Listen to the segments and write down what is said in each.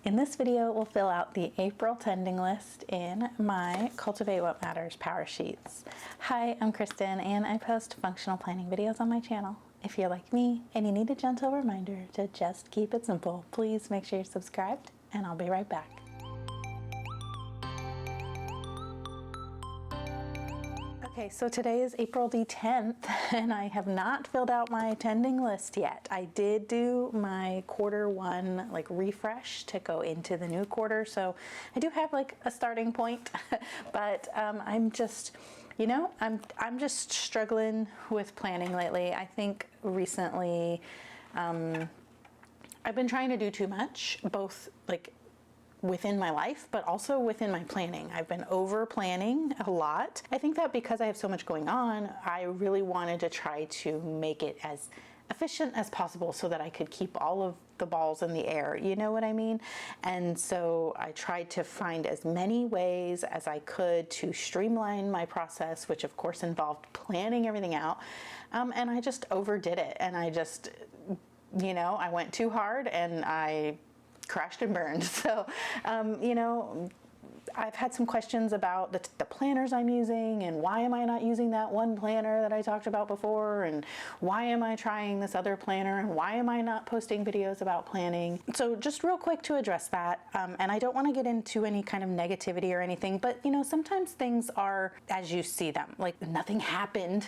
In this video, we'll fill out the April tending list in my Cultivate What Matters PowerSheets. Hi, I'm Kristen and I post functional planning videos on my channel. If you're like me and you need a gentle reminder to just keep it simple, please make sure you're subscribed and I'll be right back. Okay, so today is April the 10th and I have not filled out my tending list yet. I did do my quarter 1 refresh to go into the new quarter, so I do have a starting point, but I'm just, I'm just struggling with planning lately. I think recently I've been trying to do too much, both within my life, but also within my planning. I've been over planning a lot. I think that because I have so much going on, I really wanted to try to make it as efficient as possible so that I could keep all of the balls in the air, you know what I mean? And so I tried to find as many ways as I could to streamline my process, which of course involved planning everything out. And I just overdid it. And I just, I went too hard and I crashed and burned. So, I've had some questions about the planners I'm using and why am I not using that one planner that I talked about before, and why am I trying this other planner, and why am I not posting videos about planning. So just real quick to address that, and I don't want to get into any kind of negativity or anything, but sometimes things are as you see them, nothing happened,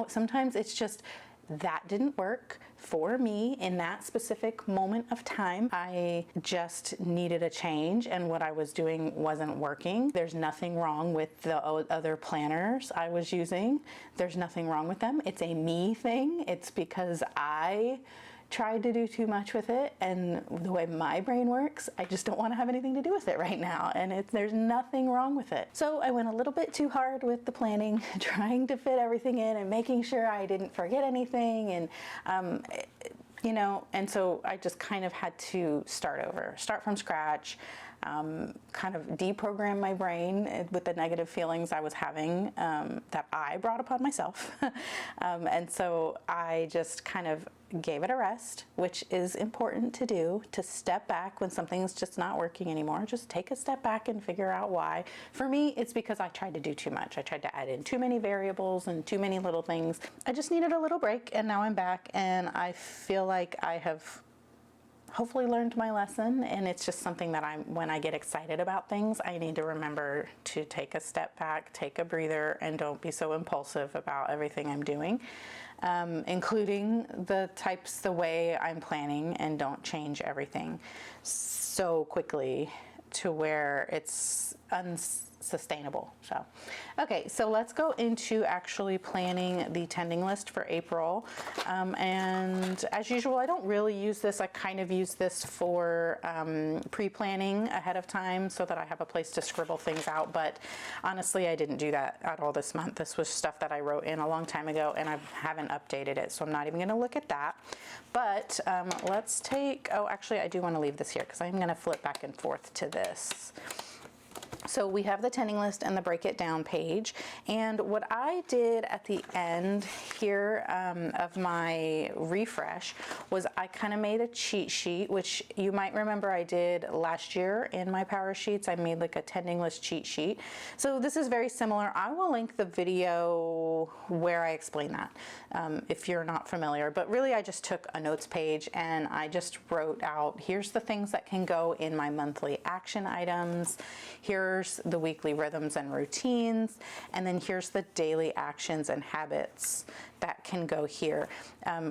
sometimes it's just that didn't work for me in that specific moment of time. I just needed a change and what I was doing wasn't working. There's nothing wrong with the other planners I was using. There's nothing wrong with them. It's a me thing. It's because I tried to do too much with it, and the way my brain works, I just don't want to have anything to do with it right now, and there's nothing wrong with it. So I went a little bit too hard with the planning, trying to fit everything in and making sure I didn't forget anything, and and so I just kind of had to start from scratch, kind of deprogram my brain with the negative feelings I was having that I brought upon myself. And so I just kind of gave it a rest, which is important to do, to step back when something's just not working anymore. Just take a step back and figure out why. For me, it's because I tried to do too much. I tried to add in too many variables and too many little things. I just needed a little break, and now I'm back, and I feel like I have hopefully learned my lesson, and it's just something that when I get excited about things, I need to remember to take a step back, take a breather, and don't be so impulsive about everything I'm doing, including the way I'm planning, and don't change everything so quickly to where it's unsustainable. So, okay, so let's go into actually planning the tending list for April. And as usual, I don't really use this. I kind of use this for pre-planning ahead of time so that I have a place to scribble things out. But honestly, I didn't do that at all this month. This was stuff that I wrote in a long time ago, and I haven't updated it, so I'm not even going to look at that. But let's take, actually, I do want to leave this here because I'm going to flip back and forth to this. So we have the tending list and the break it down page, and what I did at the end here of my refresh was I kind of made a cheat sheet, which you might remember I did last year in my PowerSheets. I made a tending list cheat sheet. So this is very similar. I will link the video where I explain that if you're not familiar, but really I just took a notes page and I just wrote out, here's the things that can go in my monthly action items, here's the weekly rhythms and routines, and then here's the daily actions and habits that can go here.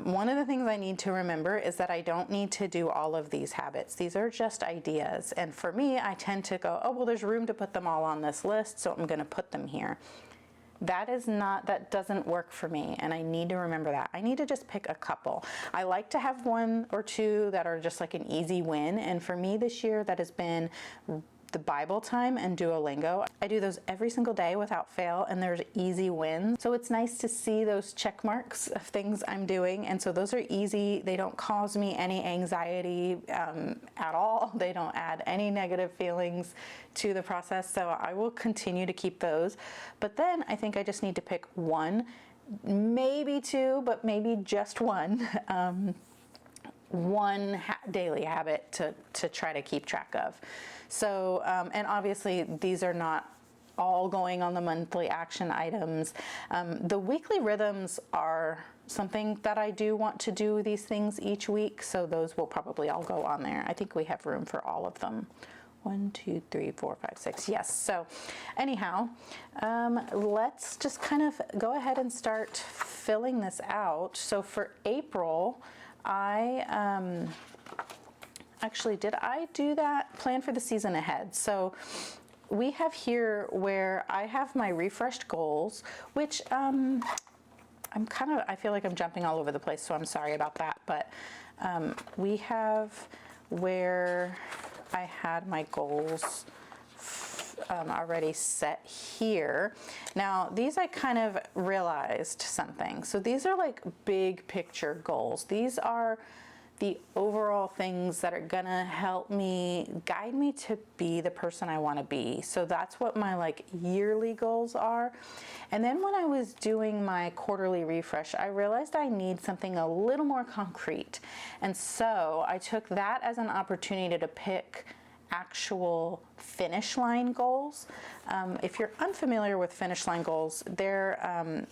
One of the things I need to remember is that I don't need to do all of these habits. These are just ideas, and for me, I tend to go, oh, well, there's room to put them all on this list, so I'm going to put them here. That doesn't work for me, and I need to remember that. I need to just pick a couple. I like to have one or two that are just an easy win, and for me this year, that has been the Bible time and Duolingo. I do those every single day without fail, and there's easy wins. So it's nice to see those check marks of things I'm doing, and so those are easy. They don't cause me any anxiety at all. They don't add any negative feelings to the process, so I will continue to keep those. But then I think I just need to pick one, maybe two, but maybe just one one daily habit to try to keep track of. So, and obviously these are not all going on the monthly action items. The weekly rhythms are something that I do want to do these things each week, so those will probably all go on there. I think we have room for all of them. 1, 2, 3, 4, 5, 6. Yes. So anyhow, let's just kind of go ahead and start filling this out. So for April, I actually, did I do that plan for the season ahead? So we have here where I have my refreshed goals, which I feel like I'm jumping all over the place, so I'm sorry about that. But we have where I had my goals already set here. Now, these I kind of realized something. So these are like big picture goals. These are the overall things that are gonna help me, guide me to be the person I wanna be. So that's what my like yearly goals are. And then when I was doing my quarterly refresh, I realized I need something a little more concrete. And so I took that as an opportunity to pick actual finish line goals. If you're unfamiliar with finish line goals, they're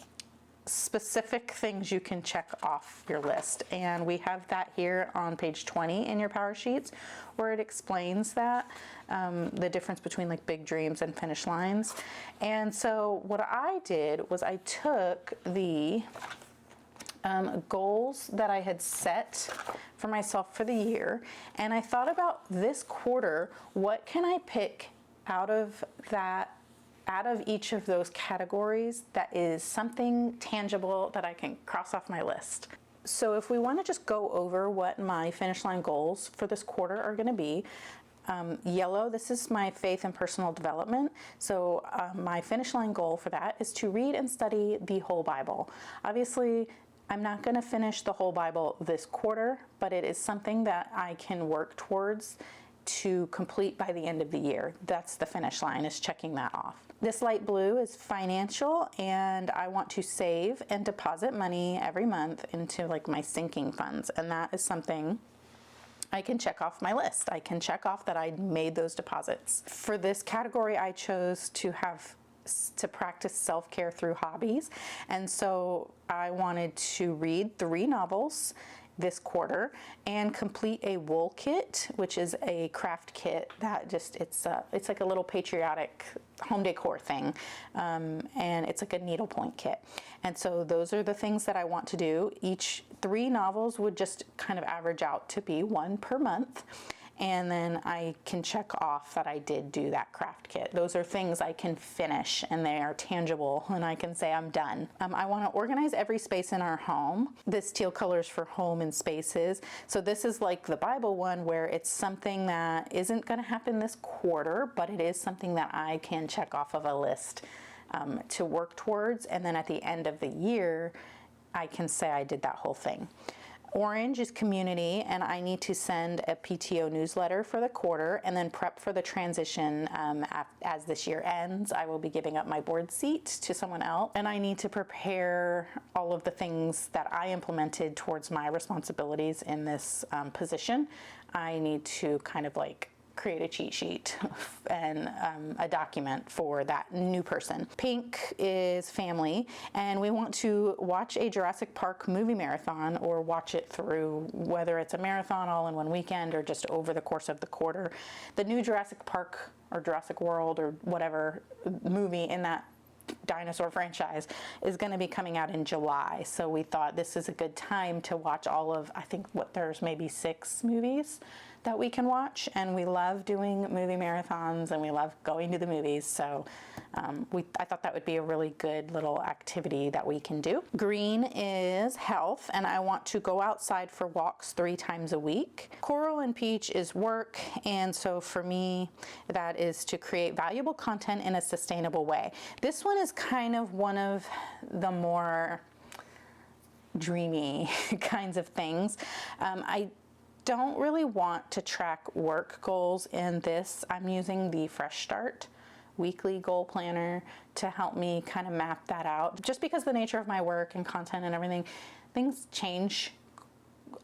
specific things you can check off your list, and we have that here on page 20 in your PowerSheets, where it explains that the difference between like big dreams and finish lines. And so what I did was I took the goals that I had set for myself for the year, and I thought about this quarter, what can I pick out of each of those categories that is something tangible that I can cross off my list. So if we want to just go over what my finish line goals for this quarter are going to be, yellow, this is my faith and personal development. So my finish line goal for that is to read and study the whole Bible. Obviously, I'm not going to finish the whole Bible this quarter, but it is something that I can work towards to complete by the end of the year. That's the finish line, is checking that off. This light blue is financial, and I want to save and deposit money every month into like my sinking funds, and that is something I can check off my list. I can check off that I made those deposits. For this category, I chose to practice self-care through hobbies, and so I wanted to read 3 novels this quarter and complete a wool kit, which is a craft kit that just, it's like a little patriotic home decor thing, and it's like a needlepoint kit. And so those are the things that I want to do. Each 3 novels would just kind of average out to be 1 per month. And then I can check off that I did do that craft kit. Those are things I can finish, and they are tangible, and I can say I'm done. I want to organize every space in our home. This teal color is for home and spaces. So this is like the Bible one, where it's something that isn't going to happen this quarter, but it is something that I can check off of a list to work towards. And then at the end of the year, I can say I did that whole thing. Orange is community, and I need to send a PTO newsletter for the quarter and then prep for the transition. As this year ends, I will be giving up my board seat to someone else, and I need to prepare all of the things that I implemented towards my responsibilities in this position. I need to kind of like create a cheat sheet and a document for that new person. Pink is family, and we want to watch a Jurassic Park movie marathon, or watch it through, whether it's a marathon all in one weekend or just over the course of the quarter. The new Jurassic Park or Jurassic World or whatever movie in that dinosaur franchise is going to be coming out in July. So we thought this is a good time to watch all of, I think there's maybe 6 movies that we can watch, and we love doing movie marathons, and we love going to the movies. So I thought that would be a really good little activity that we can do. Green is health, and I want to go outside for walks 3 times a week. Coral and peach is work, and so for me, that is to create valuable content in a sustainable way. This one is kind of one of the more dreamy kinds of things. I don't really want to track work goals in this. I'm using the Fresh Start weekly goal planner to help me kind of map that out. Just because the nature of my work and content and everything, things change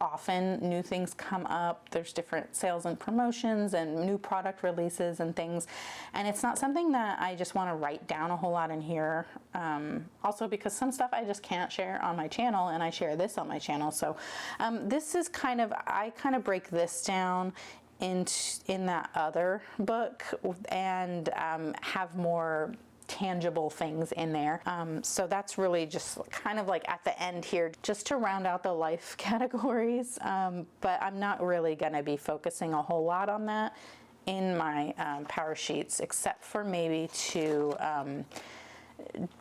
often new things come up. There's different sales and promotions and new product releases and things. And it's not something that I just want to write down a whole lot in here. Also because some stuff I just can't share on my channel, and I share this on my channel. So this is I kind of break this down in that other book and have more tangible things in there. So that's really just kind of like at the end here, just to round out the life categories. But I'm not really going to be focusing a whole lot on that in my PowerSheets, except for maybe to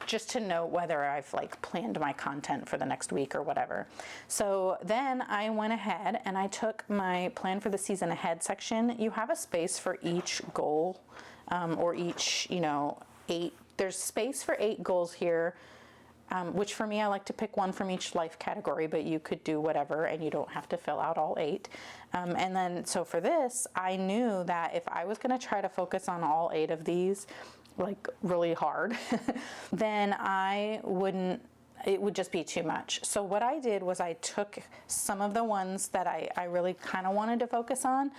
just to note whether I've like planned my content for the next week or whatever. So then I went ahead and I took my plan for the season ahead section. You have a space for each goal, or each, 8. There's space for 8 goals here, which for me, I like to pick one from each life category, but you could do whatever and you don't have to fill out all 8. And then, so for this, I knew that if I was going to try to focus on all 8 of these, like really hard, then it would just be too much. So what I did was I took some of the ones that I really kind of wanted to focus on,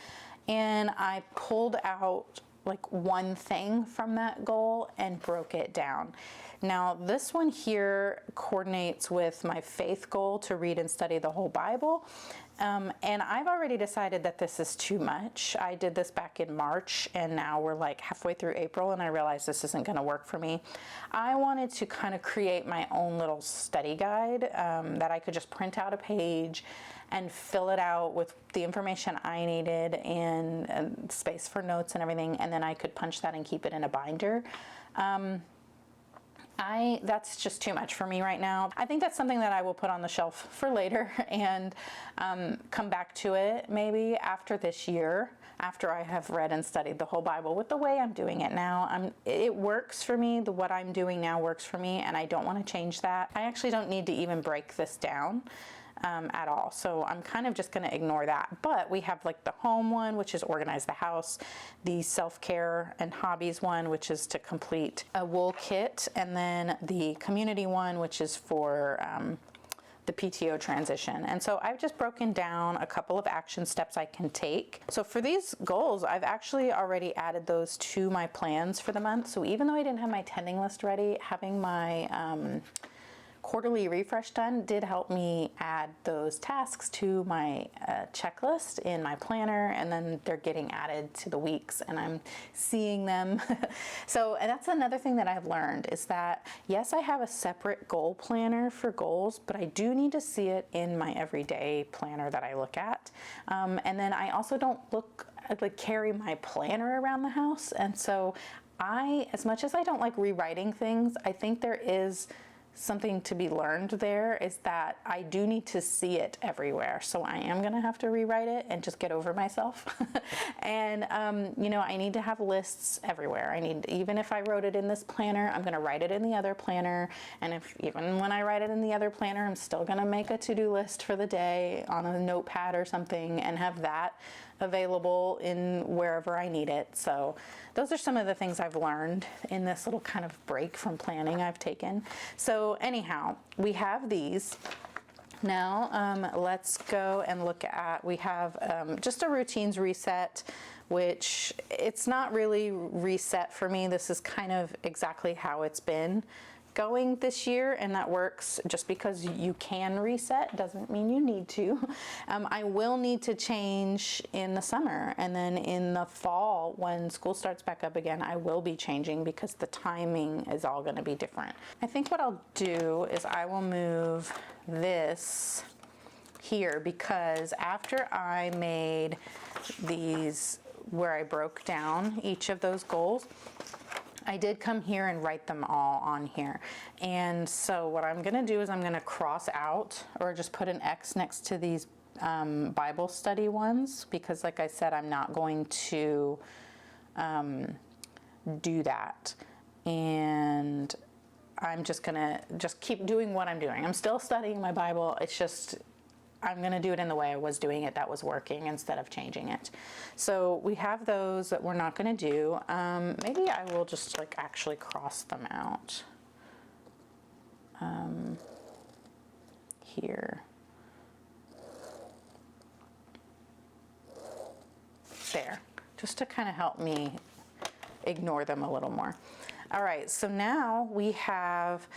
and I pulled out like one thing from that goal and broke it down. Now this one here coordinates with my faith goal to read and study the whole Bible. And I've already decided that this is too much. I did this back in March, and now we're like halfway through April, and I realized this isn't going to work for me. I wanted to kind of create my own little study guide that I could just print out a page and fill it out with the information I needed and space for notes and everything, and then I could punch that and keep it in a binder. That's just too much for me right now. I think that's something that I will put on the shelf for later and come back to it maybe after this year, after I have read and studied the whole Bible. With the way I'm doing it now, it works for me. What I'm doing now works for me, and I don't want to change that. I actually don't need to even break this down at all. So I'm kind of just going to ignore that. But we have like the home one, which is organize the house, the self-care and hobbies one, which is to complete a wool kit, and then the community one, which is for the PTO transition. And so I've just broken down a couple of action steps I can take. So for these goals, I've actually already added those to my plans for the month. So even though I didn't have my tending list ready, having my quarterly refresh done did help me add those tasks to my checklist in my planner, and then they're getting added to the weeks and I'm seeing them. So, and that's another thing that I've learned is that yes, I have a separate goal planner for goals, but I do need to see it in my everyday planner that I look at. And then I also don't carry my planner around the house. And so as much as I don't like rewriting things, I think there is something to be learned there, is that I do need to see it everywhere. So I am going to have to rewrite it and just get over myself. And, I need to have lists everywhere. Even if I wrote it in this planner, I'm going to write it in the other planner. And even when I write it in the other planner, I'm still going to make a to-do list for the day on a notepad or something and have that available in wherever I need it. So those are some of the things I've learned in this little kind of break from planning I've taken. So anyhow, we have these. Now let's go and look at, we have just a routines reset, which it's not really reset for me. This is kind of exactly how it's been going this year, and that works. Just because you can reset doesn't mean you need to. I will need to change in the summer, and then in the fall when school starts back up again, I will be changing because the timing is all going to be different. I think what I'll do is I will move this here, because after I made these where I broke down each of those goals, I did come here and write them all on here. And so what I'm going to do is I'm going to cross out or just put an X next to these Bible study ones, because like I said, I'm not going to do that. And I'm just going to keep doing what I'm doing. I'm still studying my Bible. It's just I'm going to do it in the way I was doing it that was working instead of changing it. So we have those that we're not going to do. Maybe I will just actually cross them out here. there, just to kind of help me ignore them a little more. All right, so now we have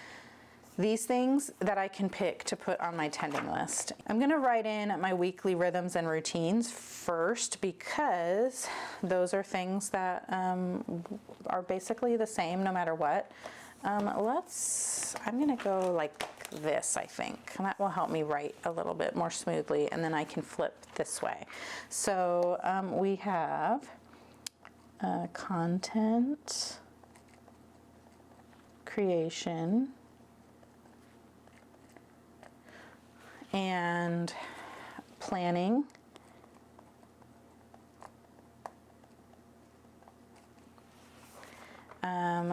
these things that I can pick to put on my tending list. I'm gonna write in my weekly rhythms and routines first because those are things that are basically the same no matter what. I'm gonna go like this, I think, and that will help me write a little bit more smoothly, and then I can flip this way. So we have content creation and planning,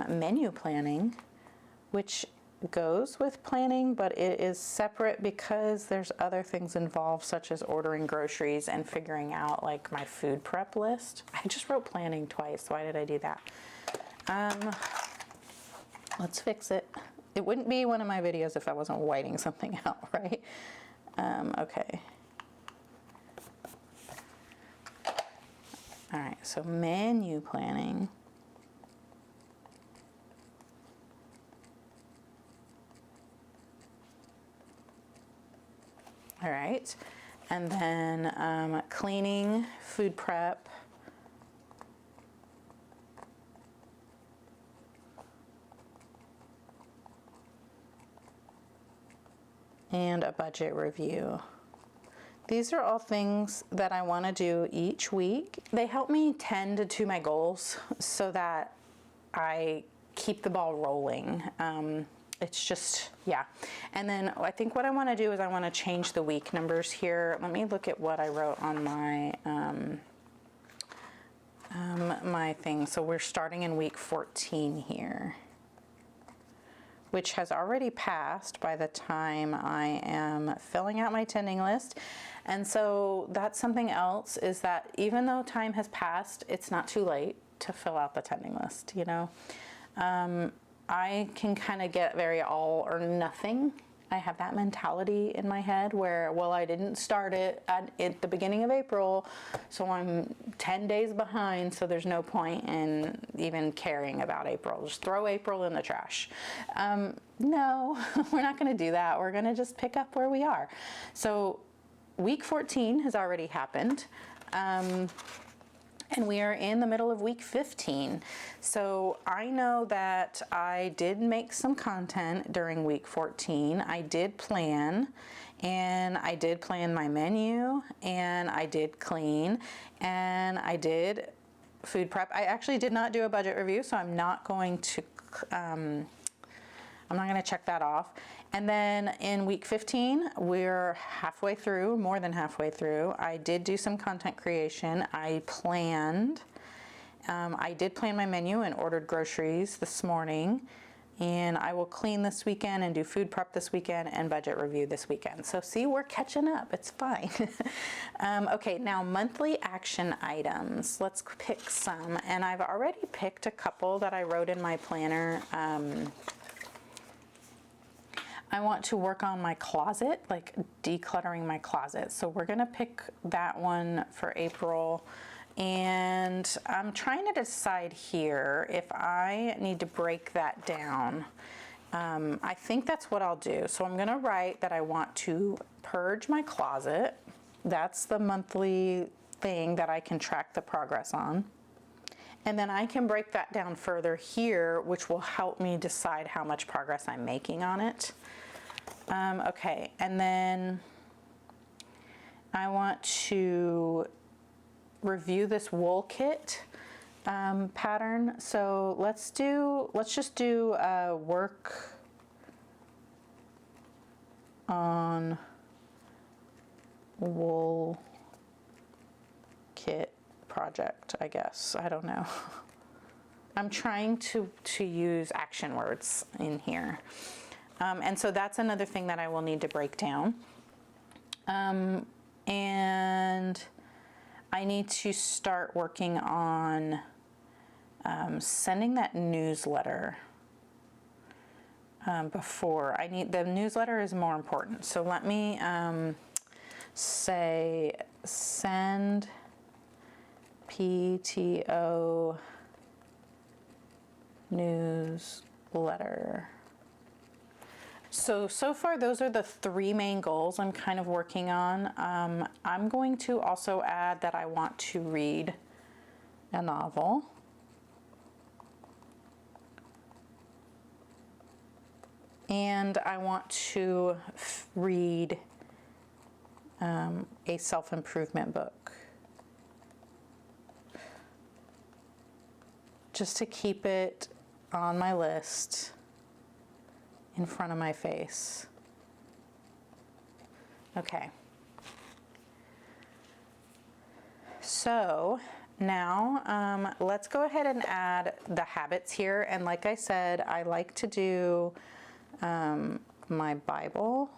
menu planning, which goes with planning, but it is separate because there's other things involved, such as ordering groceries and figuring out like my food prep list. I just wrote planning twice. Why did I do that? Let's fix it. It wouldn't be one of my videos if I wasn't whiting something out, right? Okay. All right, so menu planning. All right, and then cleaning, food prep, and a budget review. These are all things that I want to do each week. They help me tend to my goals so that I keep the ball rolling. It's just, yeah. And then I think what I want to do is I want to change the week numbers here. Let me look at what I wrote on my my thing. So we're starting in week 14 here, which has already passed by the time I am filling out my tending list. And so that's something else, is that even though time has passed, it's not too late to fill out the tending list, you know? I can kind of get very all or nothing. I have that mentality in my head where, well, I didn't start it at the beginning of April, so I'm 10 days behind, so there's no point in even caring about April. Just throw April in the trash. No, we're not going to do that. We're going to just pick up where we are. So week 14 has already happened. And we are in the middle of week 15. So I know that I did make some content during week 14. I did plan, and I did plan my menu, and I did clean, and I did food prep. I actually did not do a budget review, so I'm not going to check that off. And then in week 15, we're halfway through, more than halfway through. I did do some content creation. I planned. I did plan my menu and ordered groceries this morning. And I will clean this weekend and do food prep this weekend and budget review this weekend. So see, we're catching up. It's fine. Okay, now monthly action items. Let's pick some. And I've already picked a couple that I wrote in my planner. I want to work on my closet, like decluttering my closet. So we're gonna pick that one for April. And I'm trying to decide here if I need to break that down. I think that's what I'll do. So I'm gonna write that I want to purge my closet. That's the monthly thing that I can track the progress on. And then I can break that down further here, which will help me decide how much progress I'm making on it. Okay, and then I want to review this wool kit pattern. So let's just do work on wool kit project, I guess. I don't know. I'm trying to use action words in here. And so that's another thing that I will need to break down. And I need to start working on sending that newsletter before. The newsletter is more important. So let me say send PTO newsletter. So far, those are the 3 main goals I'm kind of working on. I'm going to also add that I want to read a novel. And I want to read a self-improvement book. Just to keep it on my list in front of my face. Okay. So now let's go ahead and add the habits here. And like I said, I like to do my Bible,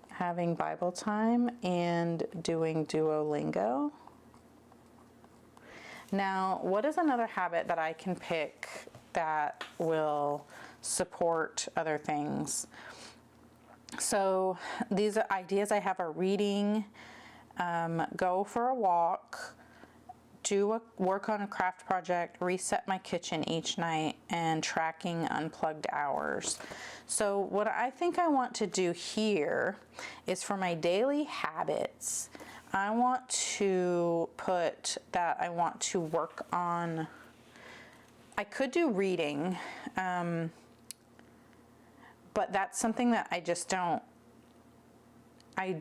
having Bible time, and doing Duolingo. Now, what is another habit that I can pick that will support other things? So these ideas I have are reading, go for a walk, work on a craft project, reset my kitchen each night, and tracking unplugged hours. So what I think I want to do here is for my daily habits, I want to put that I want to work on, I could do reading, but that's something that I just don't, I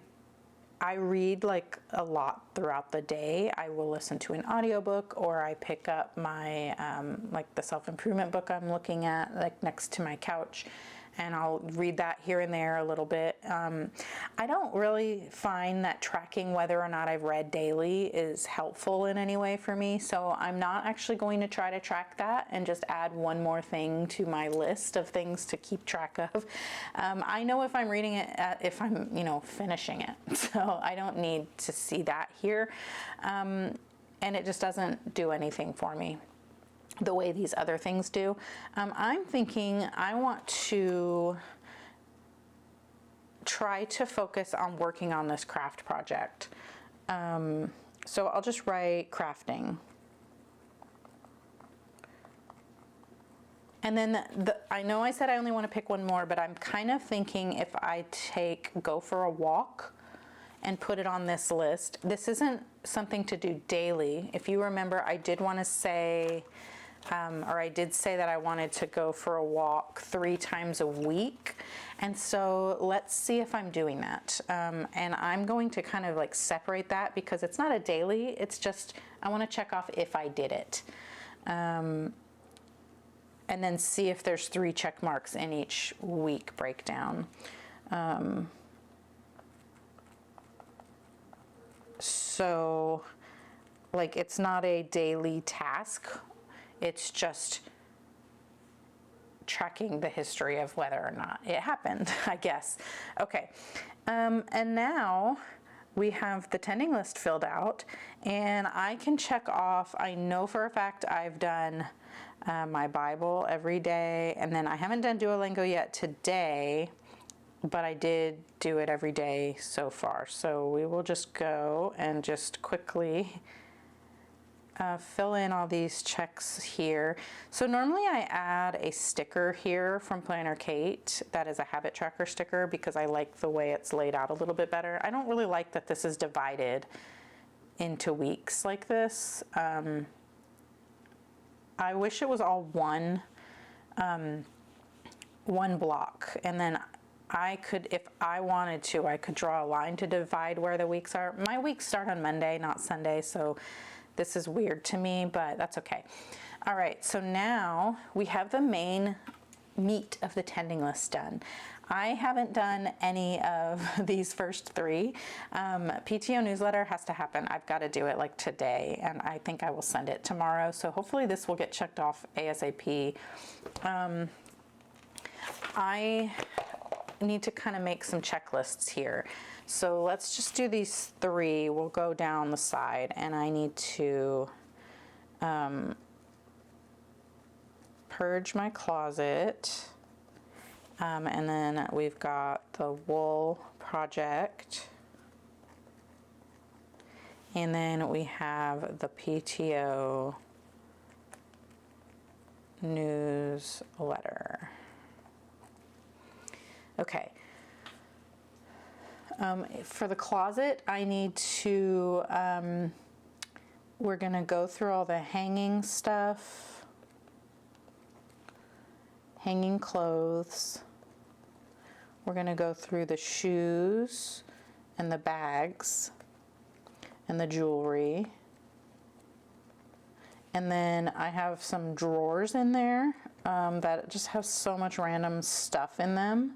read like a lot throughout the day. I will listen to an audiobook, or I pick up my, like the self-improvement book I'm looking at, like next to my couch, and I'll read that here and there a little bit. I don't really find that tracking whether or not I've read daily is helpful in any way for me. So I'm not actually going to try to track that and just add one more thing to my list of things to keep track of. I know if I'm reading it, if I'm, finishing it. So I don't need to see that here. And it just doesn't do anything for me the way these other things do. I'm thinking I want to try to focus on working on this craft project. So I'll just write crafting. And then I know I said I only want to pick one more, but I'm kind of thinking if I go for a walk and put it on this list. This isn't something to do daily. If you remember, I did want to say, or I did say that I wanted to go for a walk 3 times a week. And so let's see if I'm doing that. And I'm going to kind of like separate that because it's not a daily, it's just, I want to check off if I did it. And then see if there's 3 check marks in each week breakdown. So like it's not a daily task. It's just tracking the history of whether or not it happened, I guess. Okay, and now we have the tending list filled out, and I can check off, I know for a fact I've done my Bible every day, and then I haven't done Duolingo yet today, but I did do it every day so far. So we will just go and just quickly fill in all these checks here. So normally I add a sticker here from Planner Kate that is a habit tracker sticker because I like the way it's laid out a little bit better. I don't really like that this is divided into weeks like this. I wish it was all one block, and then I could, if I wanted to, I could draw a line to divide where the weeks are. My weeks start on Monday, not Sunday, so this is weird to me, but that's okay. All right, so now we have the main meat of the tending list done. I haven't done any of these first 3. PTO newsletter has to happen. I've got to do it like today, and I think I will send it tomorrow. So hopefully this will get checked off ASAP. I need to kind of make some checklists here. So let's just do these 3. We'll go down the side, and I need to purge my closet. And then we've got the wool project. And then we have the PTO newsletter. Okay. For the closet, I need to, we're gonna go through all the hanging stuff, hanging clothes. We're gonna go through the shoes and the bags and the jewelry. And then I have some drawers in there that just have so much random stuff in them.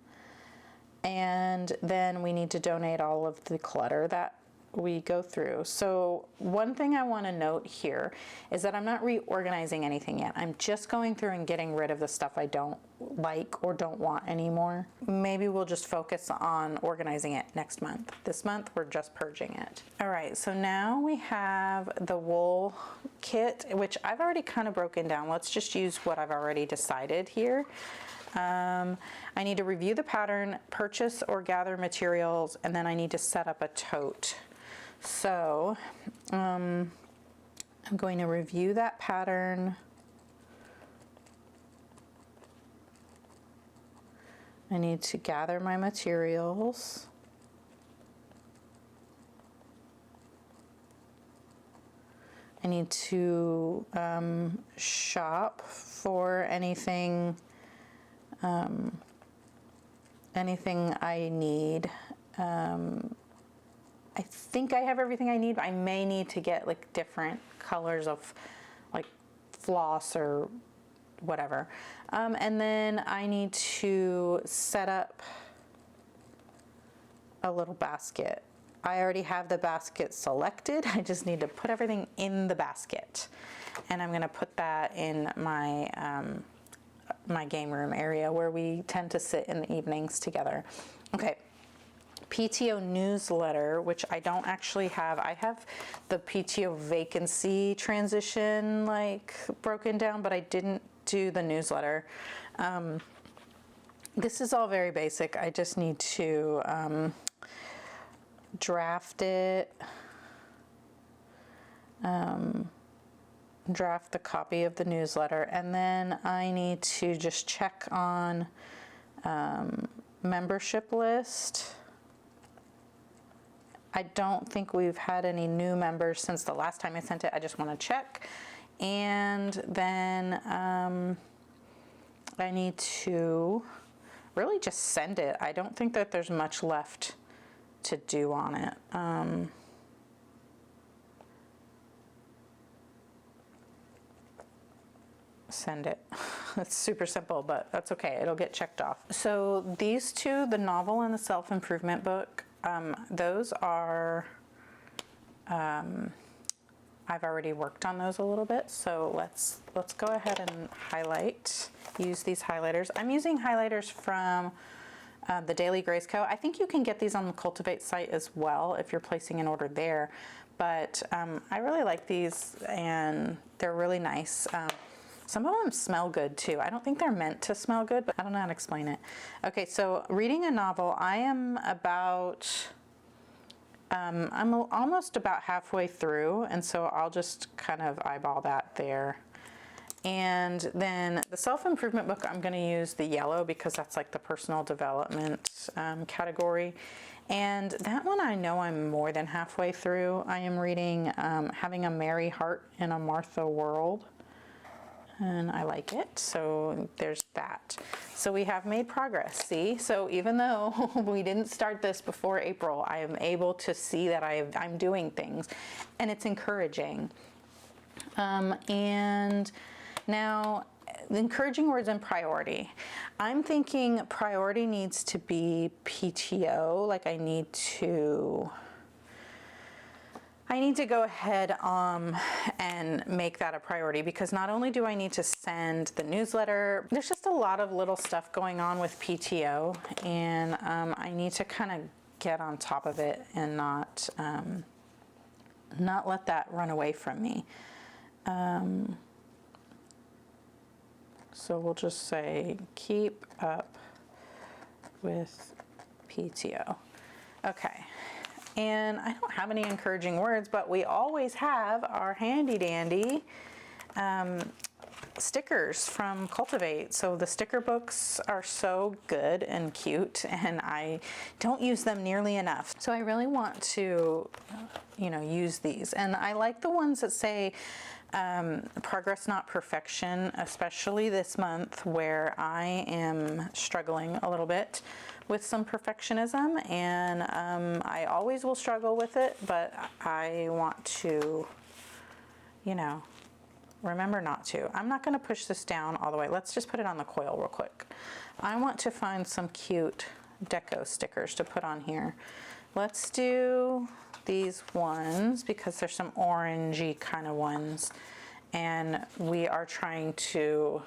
And then we need to donate all of the clutter that we go through. So one thing I want to note here is that I'm not reorganizing anything yet. I'm just going through and getting rid of the stuff I don't like or don't want anymore. Maybe we'll just focus on organizing it next month. This month we're just purging it. All right, so now we have the wool kit, which I've already kind of broken down. Let's just use what I've already decided here. I need to review the pattern, purchase or gather materials, and then I need to set up a tote. So I'm going to review that pattern. I need to gather my materials. I need to shop for anything I need. I think I have everything I need, but I may need to get like different colors of like floss or whatever. And then I need to set up a little basket. I already have the basket selected. I just need to put everything in the basket. And I'm gonna put that in my my game room area where we tend to sit in the evenings together. Okay, PTO newsletter, which I don't actually have. I have the PTO vacancy transition like broken down, but I didn't do the newsletter. This is all very basic. I just need to draft it, draft the copy of the newsletter, and then I need to just check on membership list. I don't think we've had any new members since the last time I sent it. I just want to check. And then I need to really just send it. I don't think that there's much left to do on it. Send it. It's super simple, but that's okay. It'll get checked off. So these two, the novel and the self-improvement book, those are, I've already worked on those a little bit. So let's go ahead and highlight, use these highlighters. I'm using highlighters from the Daily Grace Co. I think you can get these on the Cultivate site as well if you're placing an order there. But I really like these and they're really nice. Some of them smell good too. I don't think they're meant to smell good, but I don't know how to explain it. Okay, so reading a novel, I am about, I'm almost about halfway through, and so I'll just kind of eyeball that there. And then the self-improvement book, I'm gonna use the yellow because that's like the personal development category. And that one I know I'm more than halfway through. I am reading Having a Merry Heart in a Martha World. And I like it, so there's that. So we have made progress, see? So even though we didn't start this before April, I am able to see that I'm doing things, and it's encouraging. And now, the encouraging words and priority. I'm thinking priority needs to be PTO, like I need to go ahead and make that a priority, because not only do I need to send the newsletter, there's just a lot of little stuff going on with PTO, and I need to kind of get on top of it and not let that run away from me. So we'll just say keep up with PTO. Okay. And I don't have any encouraging words, but we always have our handy dandy stickers from Cultivate. So the sticker books are so good and cute, and I don't use them nearly enough. So I really want to, you know, use these. And I like the ones that say progress, not perfection, especially this month where I am struggling a little bit with some perfectionism, and I always will struggle with it, but I want to, you know, remember not to. I'm not going to push this down all the way. Let's just put it on the coil real quick. I want to find some cute deco stickers to put on here. Let's do these ones because there's some orangey kind of ones, and we are trying to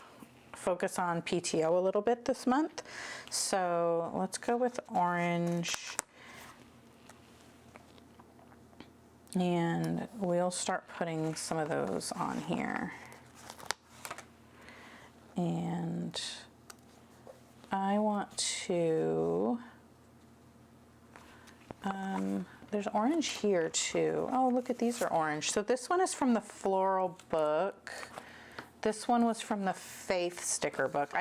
focus on PTO a little bit this month. So let's go with orange, and we'll start putting some of those on here. And I want to, there's orange here too. Oh, look at, these are orange. So this one is from the floral book. This one was from the Faith sticker book.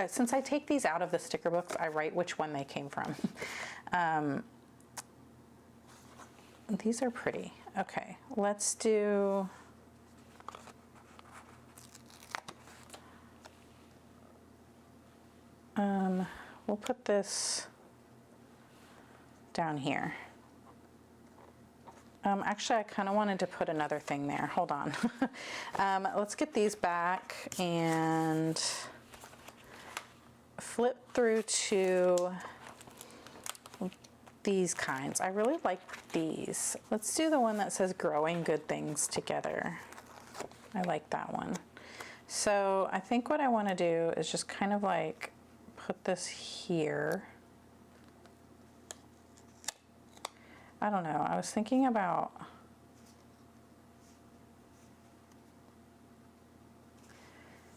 Since I take these out of the sticker books, I write which one they came from. These are pretty. Okay, let's do, we'll put this down here. Actually, I kind of wanted to put another thing there. Hold on. Let's get these back and flip through to these kinds. I really like these. Let's do the one that says growing good things together. I like that one. So I think what I want to do is just kind of like put this here. I don't know. I was thinking about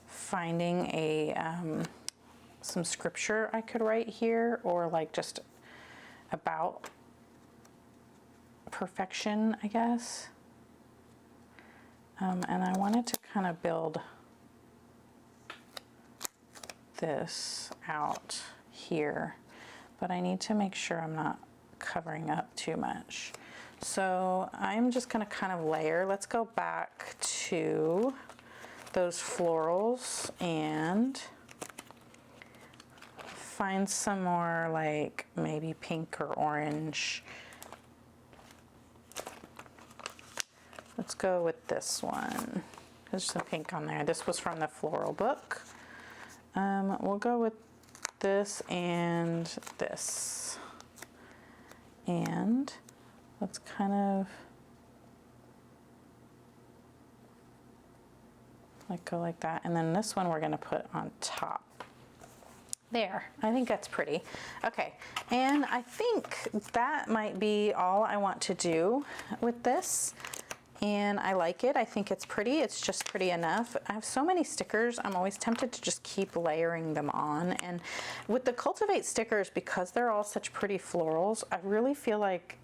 finding a some scripture I could write here, or like just about perfection, I guess. And I wanted to kind of build this out here, but I need to make sure I'm not covering up too much. So I'm just going to kind of layer. Let's go back to those florals and find some more like maybe pink or orange. Let's go with this one. There's some pink on there. This was from the floral book. We'll go with this and this. And let's kind of like go like that. And then this one we're going to put on top. There, I think that's pretty. Okay, and I think that might be all I want to do with this. And I like it. I think it's pretty. It's just pretty enough. I have so many stickers. I'm always tempted to just keep layering them on. And with the Cultivate stickers, because they're all such pretty florals, I really feel like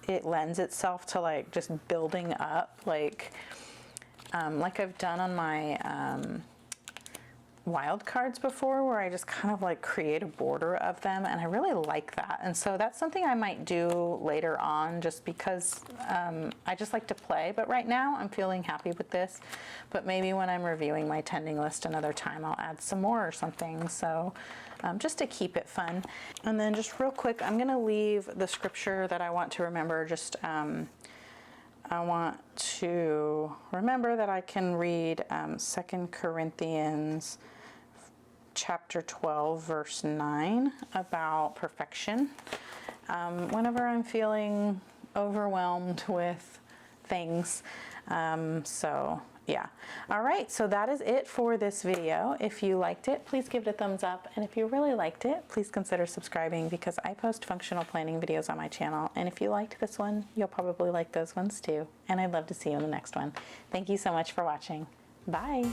it lends itself to like just building up, like I've done on my wild cards before, where I just kind of like create a border of them, and I really like that. And so that's something I might do later on, just because I just like to play. But right now I'm feeling happy with this, but maybe when I'm reviewing my tending list another time I'll add some more or something, so just to keep it fun. And then just real quick, I'm gonna leave the scripture that I want to remember. Just I want to remember that I can read 2 Corinthians chapter 12 verse 9 about perfection whenever I'm feeling overwhelmed with things. So yeah. All right, so that is it for this video. If you liked it, please give it a thumbs up. And if you really liked it, please consider subscribing, because I post functional planning videos on my channel. And if you liked this one, you'll probably like those ones too. And I'd love to see you in the next one. Thank you so much for watching. Bye.